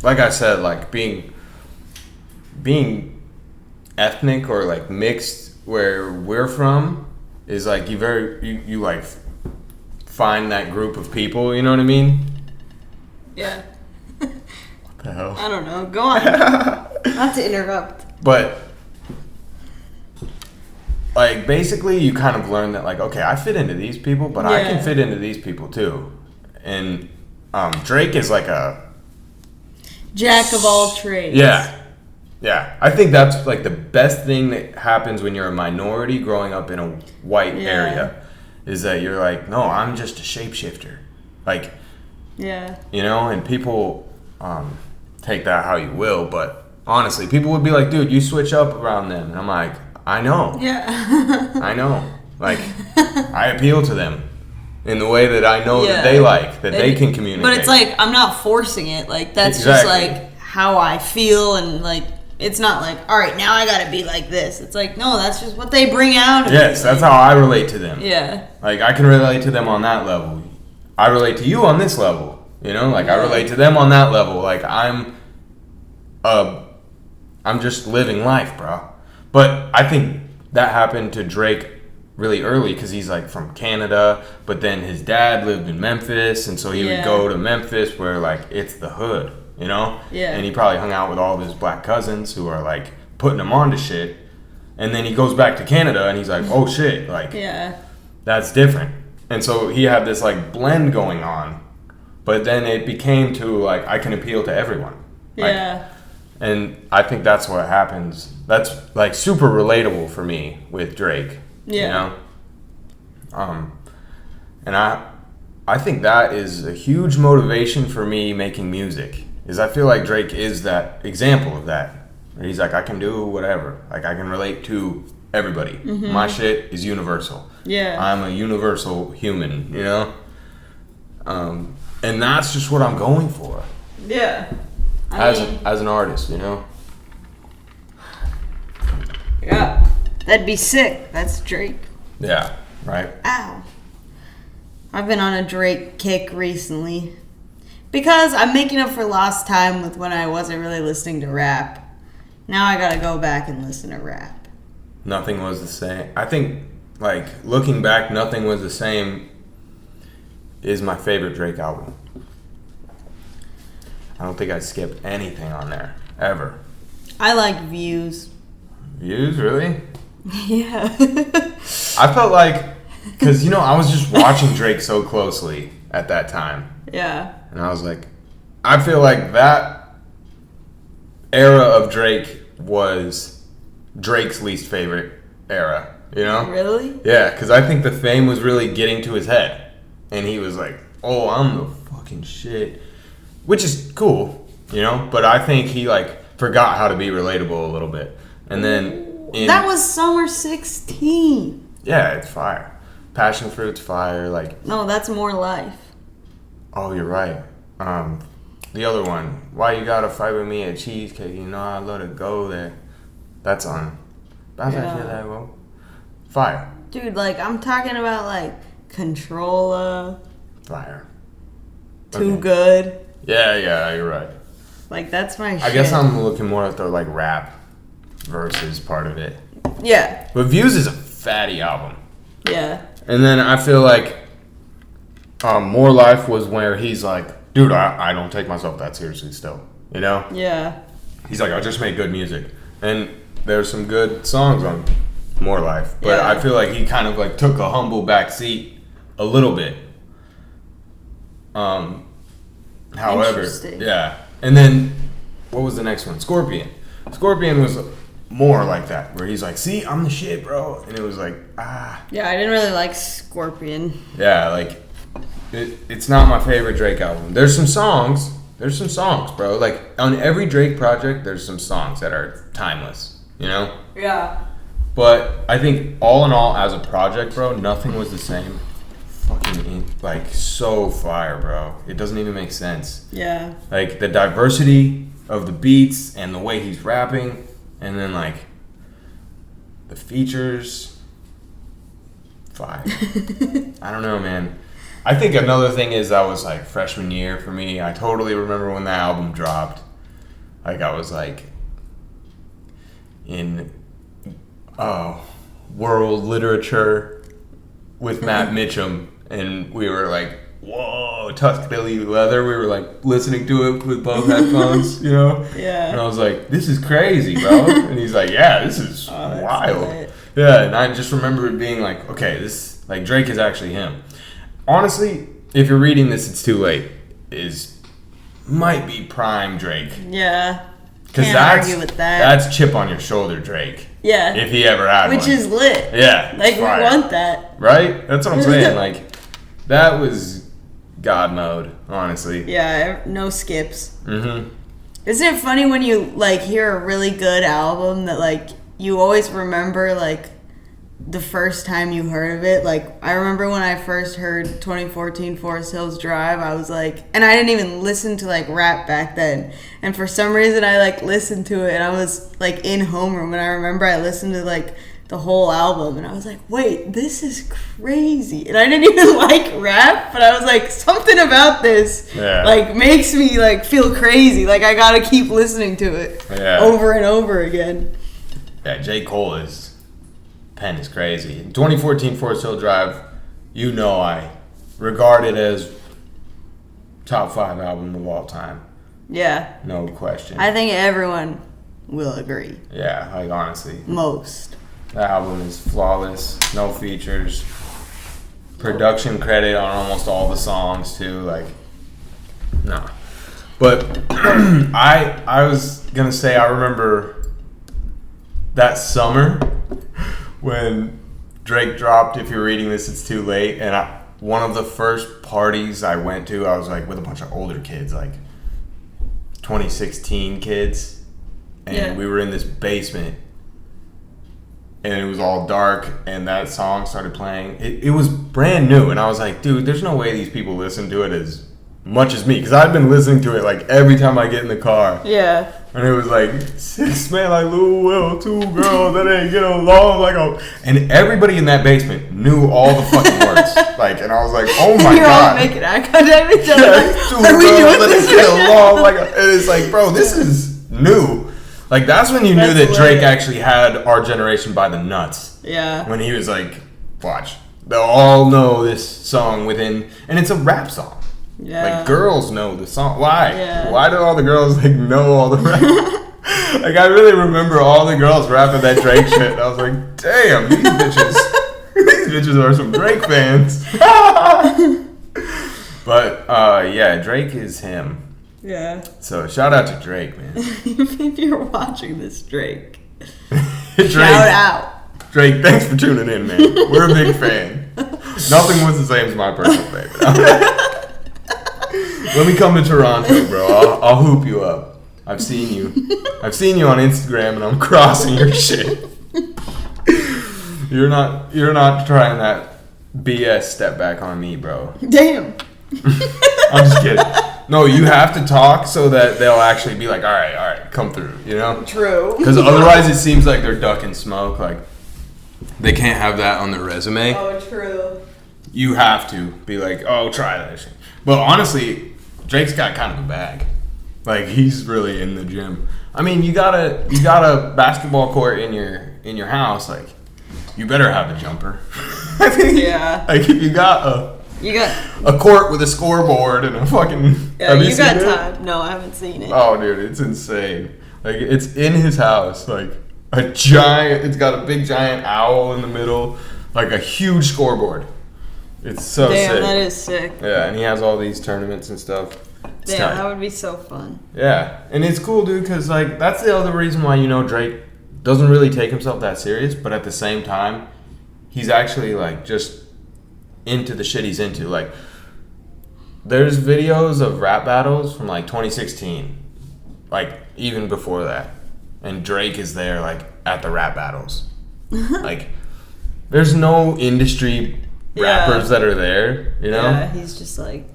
I said, like being ethnic or like mixed where we're from is like you like find that group of people, you know what I mean? Yeah. What the hell? I don't know. Go on. Not to interrupt. But like basically you kind of learn that like, okay, I fit into these people, but I can fit into these people too. And Drake is like a jack of all trades. Yeah. I think that's like the best thing that happens when you're a minority growing up in a white area is that you're like, no, I'm just a shapeshifter. Like, you know, and people take that how you will, but honestly, people would be like, dude, you switch up around them. And I'm like, I know. Yeah. I know. Like, I appeal to them in the way that I know that they like, that they can communicate. But it's like, I'm not forcing it. Like, that's just like how I feel, and like, it's not like, all right, now I gotta be like this. It's like, no, that's just what they bring out. Yes, that's how I relate to them. Yeah. Like, I can relate to them on that level. I relate to you on this level. You know, like I relate to them on that level. Like I'm just living life, bro. But I think that happened to Drake really early because he's like from Canada, but then his dad lived in Memphis, and so he would go to Memphis where like it's the hood, you know? Yeah. And he probably hung out with all of his black cousins who are like putting him on to shit. And then he goes back to Canada and he's like, oh shit, like that's different. And so he had this like blend going on. But then it became to like I can appeal to everyone. Like, and I think that's what happens. That's like super relatable for me with Drake. You know? And I think that is a huge motivation for me making music. Is I feel like Drake is that example of that. Where he's like, I can do whatever. Like I can relate to everybody. Mm-hmm. My shit is universal. Yeah. I'm a universal human, you know? And that's just what I'm going for. Yeah. As an artist, you know? Yeah. That'd be sick. That's Drake. Yeah, right? Ow. I've been on a Drake kick recently. Because I'm making up for lost time with when I wasn't really listening to rap. Now I gotta go back and listen to rap. Nothing Was the Same. I think, like, looking back, Nothing Was the Same is my favorite Drake album. I don't think I skipped anything on there, ever. I like Views. Views, really? Yeah. I felt like, because, you know, I was just watching Drake so closely at that time. Yeah. And I was like, I feel like that era of Drake was Drake's least favorite era, you know? Really? Yeah, because I think the fame was really getting to his head. And he was like, oh, I'm the fucking shit. Which is cool, you know? But I think he, like, forgot how to be relatable a little bit. And then... that was Summer 16. Yeah, it's fire. Passion Fruit's fire, like... No, that's More Life. Oh, you're right. The other one, Why You Gotta Fight With Me at Cheesecake, you know I let it go there. That's on. Bounce that shit that well. Fire. Dude, like, I'm talking about, like, Controlla. Fire. Too Good. Yeah, you're right. Like, that's my shit. I guess I'm looking more at the, like, rap versus part of it. Yeah. But Views is a fatty album. Yeah. And then I feel like More Life was where he's like, dude, I don't take myself that seriously still. You know? Yeah. He's like, I just make good music. And there's some good songs on More Life. But I feel like he kind of like took a humble back seat a little bit. However, yeah. And then what was the next one? Scorpion. Scorpion was more like that, where he's like, see, I'm the shit, bro. And it was like, Yeah, I didn't really like Scorpion. Yeah, like, it's not my favorite Drake album. There's some songs, bro. Like, on every Drake project, there's some songs that are timeless, you know? Yeah. But I think all in all, as a project, bro, nothing was the same. Fucking, like, so fire, bro. It doesn't even make sense. Yeah. Like, the diversity of the beats and the way he's rapping, and then, like, the features, fire. I don't know, man. I think another thing is that was, like, freshman year for me. I totally remember when that album dropped. Like, I was, like, in world literature with Matt Mitchum, and we were like, whoa, Tuscany Leather. We were like listening to it with both headphones, you know? Yeah. And I was like, this is crazy, bro. And he's like, yeah, this is wild. Lit. Yeah, and I just remember it being like, okay, this, like, Drake is actually him. Honestly, if you're reading this, it's too late. Might be prime Drake. Yeah. Because argue with that. That's chip on your shoulder Drake. Yeah. If he ever had Which one. is lit. Yeah. Like, we want that. Right? That's what I'm saying. Like, that was God mode, honestly. Yeah, no skips. Mm-hmm. Isn't it funny when you, like, hear a really good album that, like, you always remember, like, the first time you heard of it? Like, I remember when I first heard 2014 Forest Hills Drive, I was like, and I didn't even listen to, like, rap back then. And for some reason, I, like, listened to it, and I was, like, in homeroom, and I remember I listened to, like, the whole album, and I was like, wait, this is crazy. And I didn't even like rap, but I was like, something about this, like, makes me, like, feel crazy. Like, I gotta keep listening to it over and over again. Yeah, J. Cole's pen is crazy. 2014 Forest Hill Drive, you know, I regard it as top 5 album of all time. Yeah. No question. I think everyone will agree. Yeah, like, honestly. Most. That album is flawless. No features. Production credit on almost all the songs, too. Like, no. But I was going to say, I remember that summer when Drake dropped If You're Reading This, It's Too Late. And one of the first parties I went to, I was like with a bunch of older kids, like 2016 kids. And we were in this basement. And it was all dark, and that song started playing. It was brand new, and I was like, dude, there's no way these people listen to it as much as me. Because I've been listening to it, like, every time I get in the car. Yeah. And it was like, 6 men like Lil Will, 2 girls that ain't get along like a... And everybody in that basement knew all the fucking words. Like, and I was like, oh my You're God. all making eye contact with each other. Yeah, 2 girls that ain't get along like a... And it's like, bro, this is new. Like, that's when you knew that Drake actually had our generation by the nuts. Yeah. When he was like, watch, they'll all know this song within... And it's a rap song. Yeah. Like, girls know the song. Why? Yeah. Why do all the girls, like, know all the rap? Like, I really remember all the girls rapping that Drake shit. And I was like, damn, these bitches are some Drake fans. But, yeah, Drake is him. Yeah. So shout out to Drake, man. If you're watching this, Drake. Drake, shout out. Drake, thanks for tuning in, man. We're a big fan. Nothing was the same as my personal favorite. Let me come to Toronto, bro. I'll hoop you up. I've seen you on Instagram, and I'm crossing your shit. You're not trying that BS step back on me, bro. Damn. I'm just kidding. No, you have to talk so that they'll actually be like, all right, come through, you know? True. Because otherwise it seems like they're ducking smoke. Like, they can't have that on their resume. Oh, true. You have to be like, oh, try that shit. But honestly, Drake's got kind of a bag. Like, he's really in the gym. I mean, you got a basketball court in your house. Like, you better have a jumper. I think. Yeah. Like, if you got a court with a scoreboard and a fucking... Yeah, you got time. No, I haven't seen it. Oh, dude, it's insane. Like, it's in his house. Like, it's got a big giant owl in the middle. Like, a huge scoreboard. It's so Damn, sick. that is sick. Yeah, and he has all these tournaments and stuff. It's Damn, tight. that would be so fun. Yeah, and it's cool, dude, because like that's the other reason why Drake doesn't really take himself that serious, but at the same time, he's actually like just into the shit he's into. Like, there's videos of rap battles from like 2016, like even before that, and Drake is there like at the rap battles. Like, there's no industry rappers that are there, Yeah, he's just like.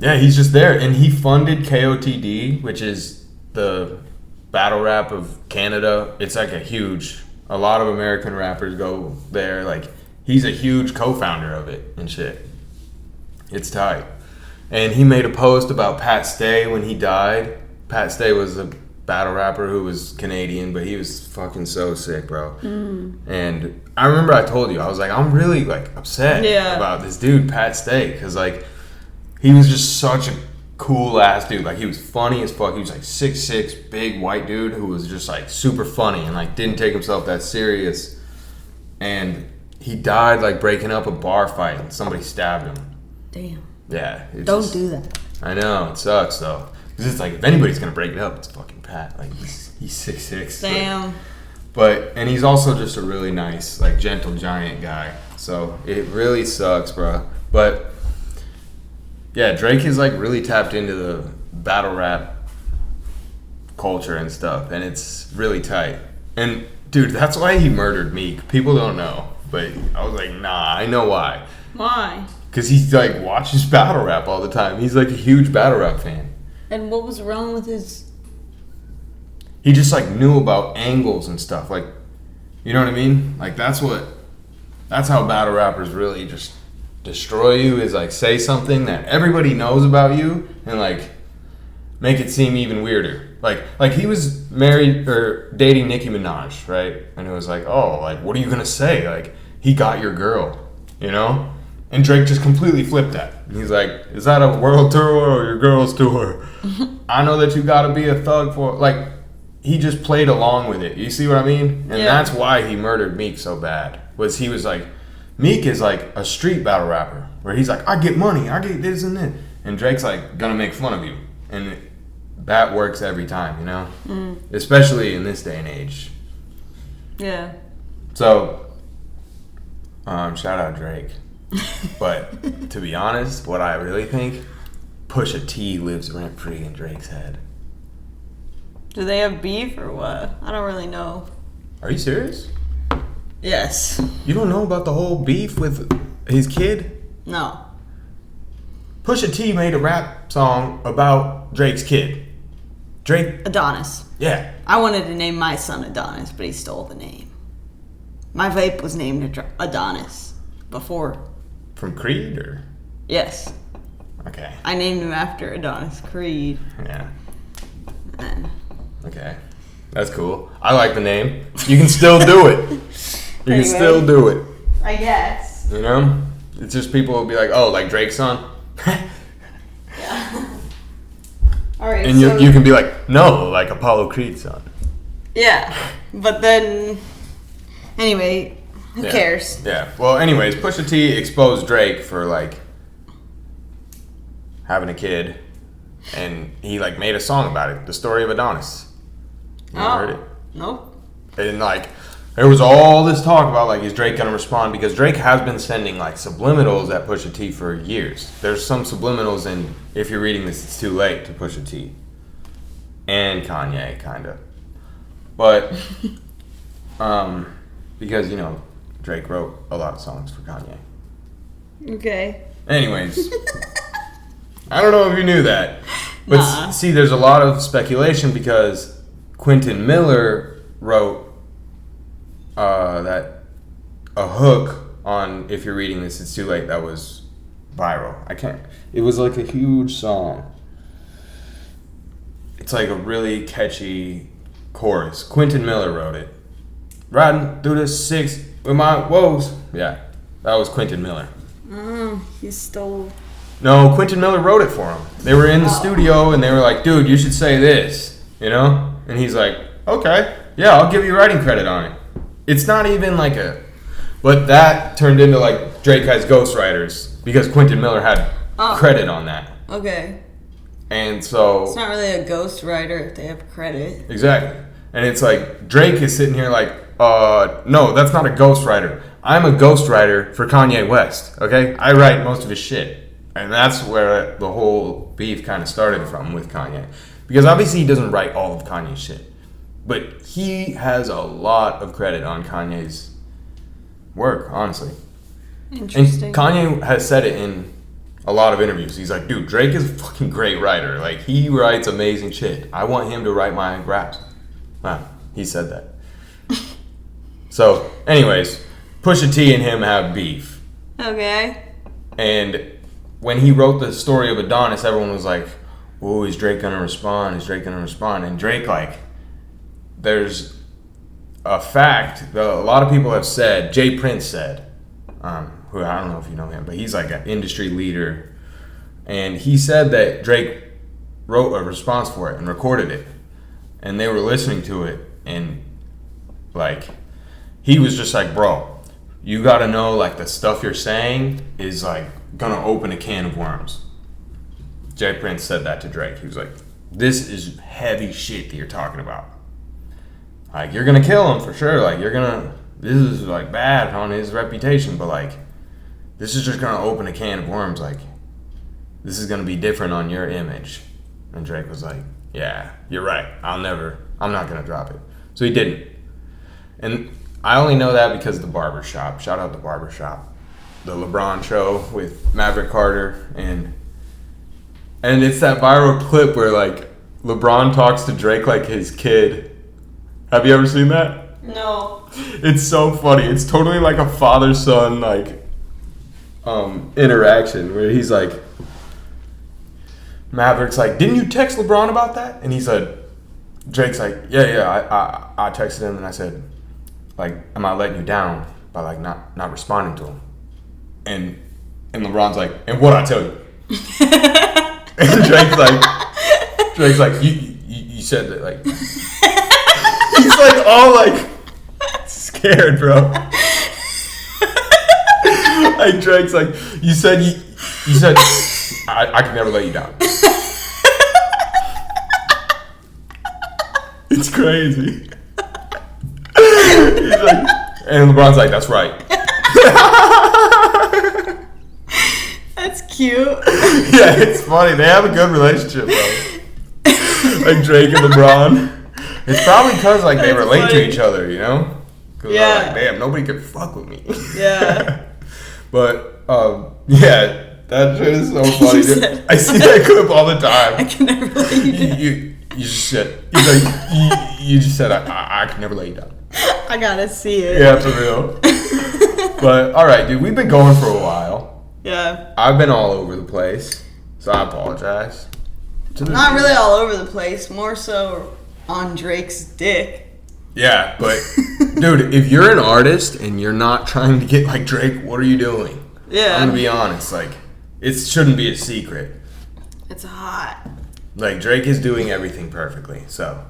Yeah, he's just there, and he funded KOTD, which is the battle rap of Canada. It's like a lot of American rappers go there. Like, he's a huge co-founder of it and shit. It's tight. And he made a post about Pat Stay when he died. Pat Stay was a battle rapper who was Canadian, but he was fucking so sick, bro. And I remember I told you, I was like, I'm really like upset about this dude, Pat Stay, because like, he was just such a cool ass dude. Like, he was funny as fuck. He was like 6'6", big white dude who was just like super funny and like didn't take himself that serious. And he died like breaking up a bar fight and somebody stabbed him. Damn. Yeah. Don't do that. I know, it sucks though. Because it's like, if anybody's gonna break it up, it's fucking Pat. Like, he's 6'6". Damn. And he's also just a really nice, like, gentle giant guy. So it really sucks, bro. But yeah, Drake is like really tapped into the battle rap culture and stuff, and it's really tight. And dude, that's why he murdered Meek. People don't know, but I was like, nah, I know why. Why? Because he like watches battle rap all the time. He's like a huge battle rap fan. And what was wrong with his? He just like knew about angles and stuff. Like, you know what I mean? Like, that's how battle rappers really just destroy you, is like say something that everybody knows about you and like make it seem even weirder. Like he was married or dating Nicki Minaj, right? And it was like, oh, like, what are you gonna say? Like, he got your girl, And Drake just completely flipped that. And he's like, is that a world tour or your girl's tour? I know that you gotta be a thug for, like, he just played along with it. You see what I mean? And that's why he murdered Meek so bad. He was like, Meek is like a street battle rapper where he's like, I get money, I get this and that. And Drake's like, gonna make fun of you. And that works every time, Especially in this day and age. Yeah. So, shout out Drake. But to be honest, what I really think, Pusha T lives rent free in Drake's head. Do they have beef or what? I don't really know. Are you serious? Yes. You don't know about the whole beef with his kid? No. Pusha T made a rap song about Drake's kid. Drake? Adonis. Yeah. I wanted to name my son Adonis, but he stole the name. My vape was named Adonis before. From Creed, or? Yes. Okay. I named him after Adonis Creed. Yeah. And Okay. That's cool. I like the name. You can still do it. You can still do it. I guess. It's just people will be like, oh, like Drake's son? Yeah. All right. And you can be like, no, like Apollo Creed's son. Yeah, but then anyway, who cares? Yeah. Well, anyways, Pusha T exposed Drake for like having a kid, and he like made a song about it, the story of Adonis. You heard it? Nope. And like, there was all this talk about like, is Drake gonna respond? Because Drake has been sending like subliminals at Pusha T for years. There's some subliminals in If You're Reading This, It's Too Late to Pusha T. And Kanye, kinda. But, because, Drake wrote a lot of songs for Kanye. Okay. Anyways, I don't know if you knew that. But Nah. see, there's a lot of speculation because Quentin Miller wrote a hook on If You're Reading This, It's Too Late that was viral. It was like a huge song. It's like a really catchy chorus. Quentin Miller wrote it. Riding through the 6 with my woes. Yeah, that was Quentin Miller. He stole. No, Quentin Miller wrote it for him. They were in the studio and they were like, dude, you should say this, And he's like, okay, yeah, I'll give you writing credit on it. It's not even like but that turned into like Drake has ghostwriters because Quentin Miller had credit on that. Okay. And so It's not really a ghostwriter if they have credit. exactly. And it's like Drake is sitting here like, no, that's not a ghostwriter. I'm a ghostwriter for Kanye West. Okay, I write most of his shit, and that's where the whole beef kind of started from with Kanye, because obviously he doesn't write all of Kanye's shit, but he has a lot of credit on Kanye's work, honestly. Interesting. And Kanye has said it in a lot of interviews. He's like, dude, Drake is a fucking great writer. Like, he writes amazing shit. I want him to write my raps. Wow, he said that. So, anyways, Pusha T and him have beef. Okay. And when he wrote the story of Adonis, everyone was like, oh, is Drake gonna respond? Is Drake gonna respond? And Drake, like, there's a fact that a lot of people have said, Jay Prince said, who I don't know if you know him, but he's like an industry leader. And he said that Drake wrote a response for it and recorded it. And they were listening to it. And like, he was just like, bro, you gotta know, like, the stuff you're saying is like gonna open a can of worms. Jay Prince said that to Drake. He was like, this is heavy shit that you're talking about. Like, you're gonna kill him for sure. Like, this is like bad on his reputation, but like, this is just gonna open a can of worms. Like, this is gonna be different on your image. And Drake was like, yeah, you're right. I'm not gonna drop it. So he didn't. And I only know that because of the Barbershop. Shout out the Barbershop. The LeBron show with Maverick Carter. And it's that viral clip where like LeBron talks to Drake like his kid. Have you ever seen that? No. It's so funny. It's totally like a father-son like interaction where he's like, Maverick's like, didn't you text LeBron about that? And he said, Drake's like, yeah, I texted him and I said, like, am I letting you down by like not responding to him? And LeBron's like, and what'd I tell you? And Drake's like, you said that, like, he's like all like scared, bro. Like, Drake's like, you said I could never let you down. It's crazy. He's like, and LeBron's like, that's right. That's cute. Yeah, it's funny. They have a good relationship, bro. Like Drake and LeBron. It's probably because like they relate funny. to each other, you know? Because Yeah. they're like, damn, nobody can fuck with me. Yeah. But yeah, that shit is so funny. said- I see that clip all the time. I can never let you down. You just said, he's like, you just said, I can never lay you down. I gotta see it. Yeah, for real. But all right, dude, we've been going for a while. Yeah. I've been all over the place, so I apologize. Not really all over the place, more so on Drake's dick. Yeah, but dude, if you're an artist and you're not trying to get like Drake, what are you doing? Yeah. I'm gonna be honest, like, it shouldn't be a secret. It's hot. Like, Drake is doing everything perfectly, so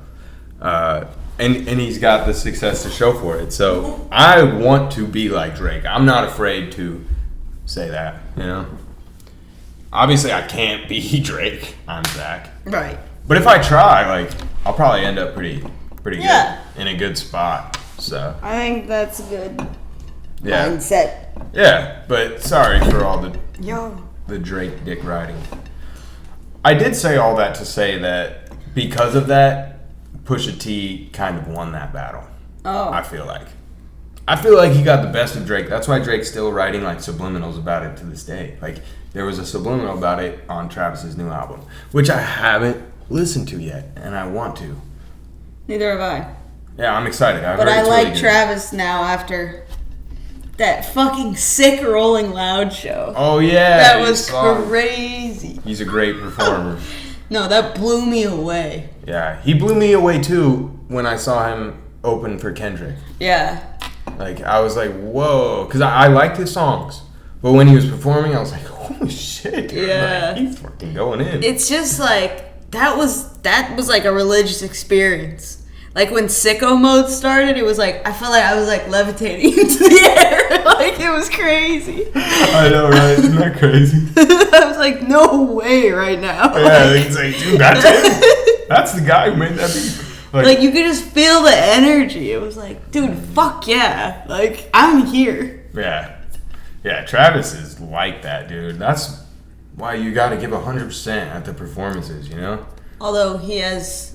and he's got the success to show for it. So I want to be like Drake. I'm not afraid to say that, you know. Obviously, I can't be Drake. I'm Zach. Right. But if I try, like, I'll probably end up pretty Yeah. good in a good spot. So I think that's a good yeah, mindset. yeah. But sorry for all Yo. the Drake dick riding. I did say all that to say that because of that, Pusha T kind of won that battle. Oh. I feel like he got the best of Drake. That's why Drake's still writing like subliminals about it to this day. Like, there was a subliminal about it on Travis's new album, which I haven't listened to yet, and I want to. Neither have I. Yeah, I'm excited. But I like Travis now after that fucking sick Rolling Loud show. Oh yeah, That was his song. crazy. He's a great performer. No, that blew me away. Yeah, he blew me away too when I saw him open for Kendrick. Yeah. Like, I was like, whoa, because I liked his songs, but when he was performing, I was like, holy shit, dude. Yeah. Like, he's fucking going in. It's just like that was like a religious experience. Like when sicko mode started, it was like I felt like I was like levitating into the air. Like it was crazy. I know, right? Isn't that crazy? I was like, no way right now. Yeah, it's like, dude, that's it. That's the guy who made that beat. Like you could just feel the energy. It was like, dude, fuck yeah. Like I'm here. Yeah. Yeah, Travis is like that, dude. That's why you got to give 100% at the performances, you know? Although he has...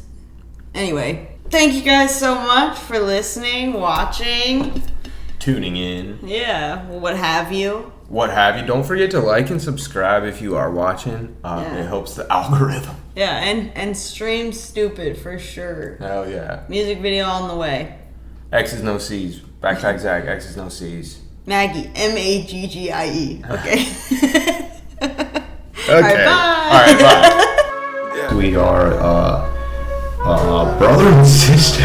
Anyway, thank you guys so much for listening, watching. Tuning in. Yeah, what have you. What have you. Don't forget to like and subscribe if you are watching. It helps the algorithm. Yeah, and stream stupid for sure. Hell yeah. Music video on the way. X's no C's. Baxkpaxkzaxk, X's no C's. Maggie, Maggie. Okay. Okay. All right, bye. All right, bye. We are brother and sister.